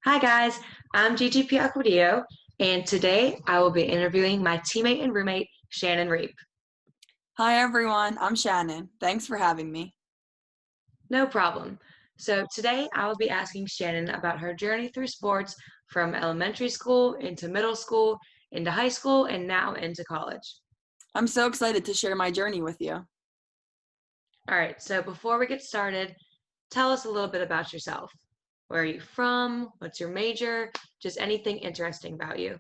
Hi guys, I'm Gigi Piacquadio, and today I will be interviewing my teammate and roommate, Shannon Reap. Hi everyone, I'm Shannon. Thanks for having me. No problem. So today I will be asking Shannon about her journey through sports from elementary school into middle school, into high school, and now into college. I'm so excited to share my journey with you. All right, so before we get started, tell us a little bit about yourself. Where are you from? What's your major? Just anything interesting about you.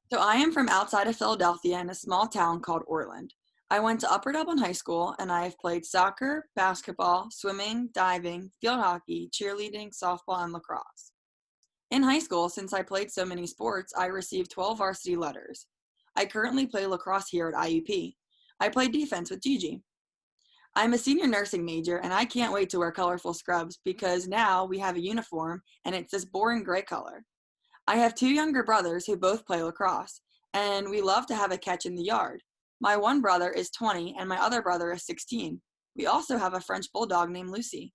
So, I am from outside of Philadelphia in a small town called Orland. I went to Upper Dublin High School and I have played soccer, basketball, swimming, diving, field hockey, cheerleading, softball, and lacrosse. In high school, since I played so many sports, I received 12 varsity letters. I currently play lacrosse here at IUP. I play defense with Gigi. I'm a senior nursing major and I can't wait to wear colorful scrubs because now we have a uniform and it's this boring gray color. I have two younger brothers who both play lacrosse and we love to have a catch in the yard. My one brother is 20 and my other brother is 16. We also have a French bulldog named Lucy.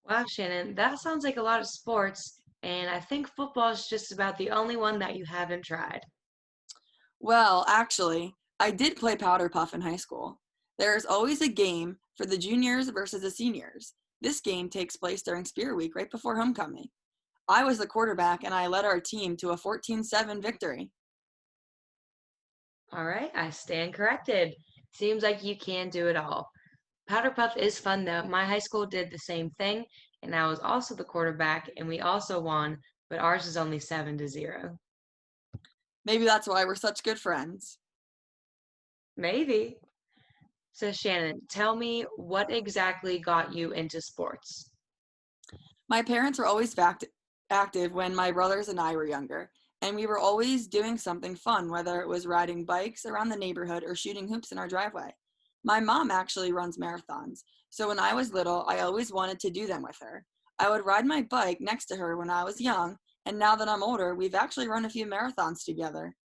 Wow, Shannon, that sounds like a lot of sports, and I think football is just about the only one that you haven't tried. Well, actually, I did play powder puff in high school. There is always a game for the juniors versus the seniors. This game takes place during Spear Week right before homecoming. I was the quarterback and I led our team to a 14-7 victory. All right, I stand corrected. Seems like you can do it all. Powder puff is fun though. My high school did the same thing, and I was also the quarterback, and we also won, but ours is only 7-0. Maybe that's why we're such good friends. Maybe. So, Shannon, tell me what exactly got you into sports? My parents were always active when my brothers and I were younger, and we were always doing something fun, whether it was riding bikes around the neighborhood or shooting hoops in our driveway. My mom actually runs marathons, so when I was little, I always wanted to do them with her. I would ride my bike next to her when I was young, and now that I'm older, we've actually run a few marathons together.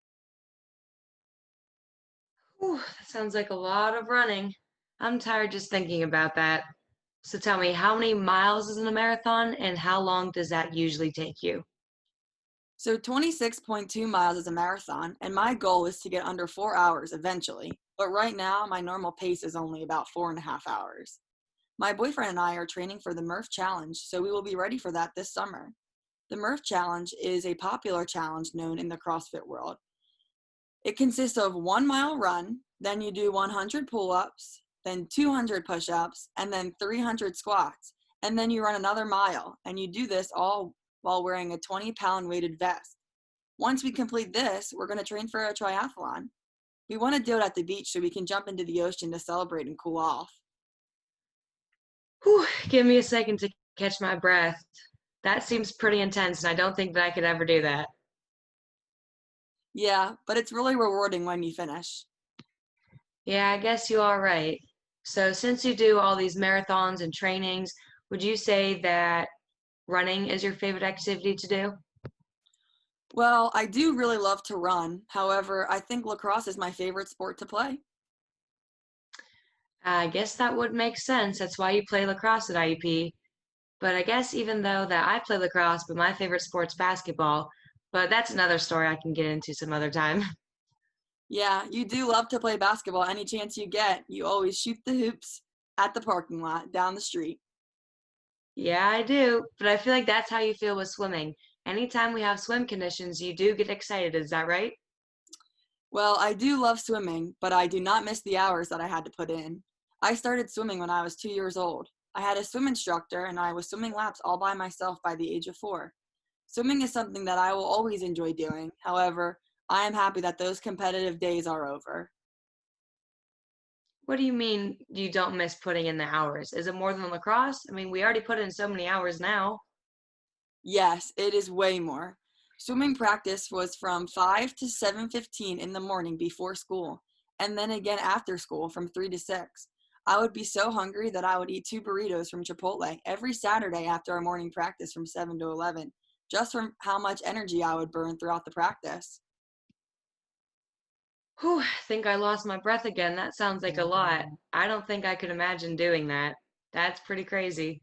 Whew, that sounds like a lot of running. I'm tired just thinking about that. So tell me, how many miles is in a marathon and how long does that usually take you? So 26.2 miles is a marathon, and my goal is to get under 4 hours eventually. But right now, my normal pace is only about 4.5 hours. My boyfriend and I are training for the Murph Challenge, so we will be ready for that this summer. The Murph Challenge is a popular challenge known in the CrossFit world. It consists of 1 mile run, then you do 100 pull ups, then 200 push ups, and then 300 squats. And then you run another mile, and you do this all while wearing a 20-pound weighted vest. Once we complete this, we're going to train for a triathlon. We want to do it at the beach so we can jump into the ocean to celebrate and cool off. Whew, give me a second to catch my breath. That seems pretty intense, and I don't think that I could ever do that. Yeah, but it's really rewarding when you finish. Yeah, I guess you are right. So, since you do all these marathons and trainings, would you say that running is your favorite activity to do? Well, I do really love to run. However, I think lacrosse is my favorite sport to play. I guess that would make sense. That's why you play lacrosse at IUP. But I guess even though that I play lacrosse, but my favorite sport's basketball, but that's another story I can get into some other time. Yeah, you do love to play basketball any chance you get. You always shoot the hoops at the parking lot down the street. Yeah, I do, but I feel like that's how you feel with swimming. Anytime we have swim conditions, you do get excited, is that right? Well, I do love swimming, but I do not miss the hours that I had to put in. I started swimming when I was 2 years old. I had a swim instructor and I was swimming laps all by myself by the age of 4. Swimming is something that I will always enjoy doing. However, I am happy that those competitive days are over. What do you mean you don't miss putting in the hours? Is it more than lacrosse? I mean, we already put in so many hours now. Yes, it is way more. Swimming practice was from 5 to 7:15 in the morning before school, and then again after school from 3 to 6. I would be so hungry that I would eat 2 burritos from Chipotle every Saturday after our morning practice from 7 to 11, just from how much energy I would burn throughout the practice. Whew, I think I lost my breath again. That sounds like a lot. I don't think I could imagine doing that. That's pretty crazy.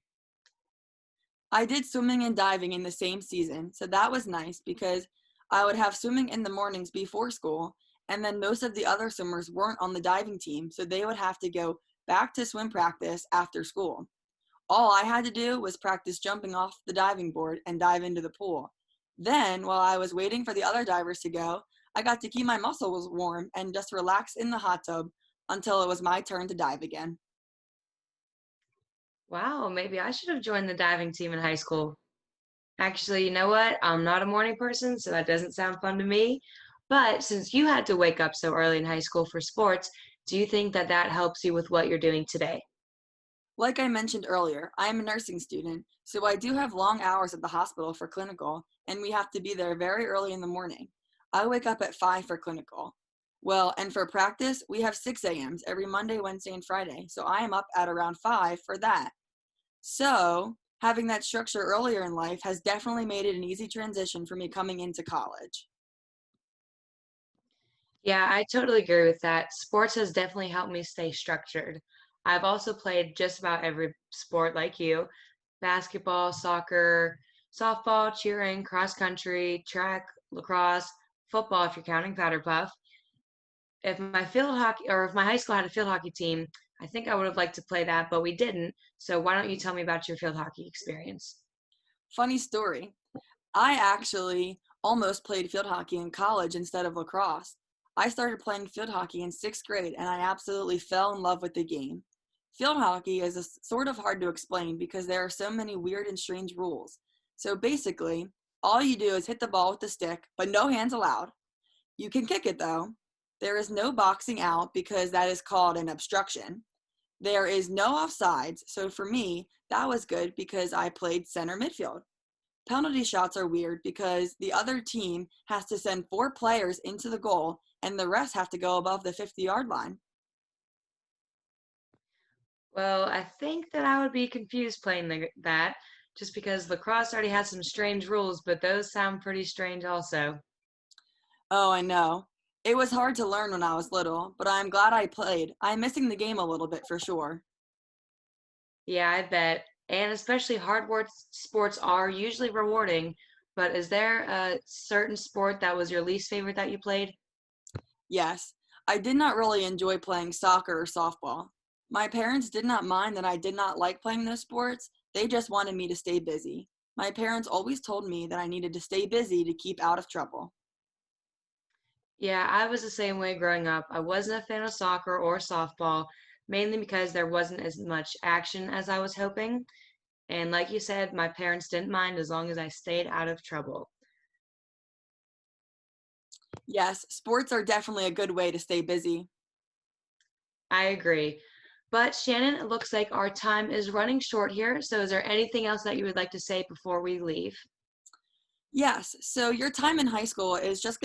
I did swimming and diving in the same season, so that was nice because I would have swimming in the mornings before school, and then most of the other swimmers weren't on the diving team, so they would have to go back to swim practice after school. All I had to do was practice jumping off the diving board and dive into the pool. Then, while I was waiting for the other divers to go, I got to keep my muscles warm and just relax in the hot tub until it was my turn to dive again. Wow, maybe I should have joined the diving team in high school. Actually, you know what? I'm not a morning person, so that doesn't sound fun to me. But since you had to wake up so early in high school for sports, do you think that that helps you with what you're doing today? Like I mentioned earlier, I am a nursing student, so I do have long hours at the hospital for clinical, and we have to be there very early in the morning. I wake up at 5 for clinical. Well, and for practice, we have 6 a.m.s every Monday, Wednesday, and Friday, so I am up at around 5 for that. So, having that structure earlier in life has definitely made it an easy transition for me coming into college. Yeah, I totally agree with that. Sports has definitely helped me stay structured. I've also played just about every sport like you: basketball, soccer, softball, cheering, cross country, track, lacrosse, football, if you're counting powder puff. If my field hockey or if my high school had a field hockey team, I think I would have liked to play that, but we didn't. So why don't you tell me about your field hockey experience? Funny story. I actually almost played field hockey in college instead of lacrosse. I started playing field hockey in 6th grade and I absolutely fell in love with the game. Field hockey is sort of hard to explain because there are so many weird and strange rules. So basically, all you do is hit the ball with the stick, but no hands allowed. You can kick it though. There is no boxing out because that is called an obstruction. There is no offsides, so for me, that was good because I played center midfield. Penalty shots are weird because the other team has to send 4 players into the goal and the rest have to go above the 50-yard line. Well, I think that I would be confused playing that just because lacrosse already has some strange rules, but those sound pretty strange also. Oh, I know. It was hard to learn when I was little, but I'm glad I played. I'm missing the game a little bit for sure. Yeah, I bet. And especially sports are usually rewarding, but is there a certain sport that was your least favorite that you played? Yes, I did not really enjoy playing soccer or softball. My parents did not mind that I did not like playing those sports, they just wanted me to stay busy. My parents always told me that I needed to stay busy to keep out of trouble. Yeah, I was the same way growing up. I wasn't a fan of soccer or softball, mainly because there wasn't as much action as I was hoping. And like you said, my parents didn't mind as long as I stayed out of trouble. Yes, sports are definitely a good way to stay busy. I agree. But Shannon, it looks like our time is running short here. So is there anything else that you would like to say before we leave? Yes, so your time in high school is just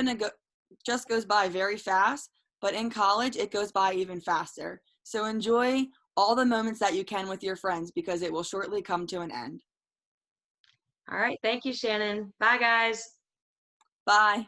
goes by very fast, but in college it goes by even faster. So enjoy all the moments that you can with your friends because it will shortly come to an end. All right. Thank you, Shannon. Bye, guys. Bye.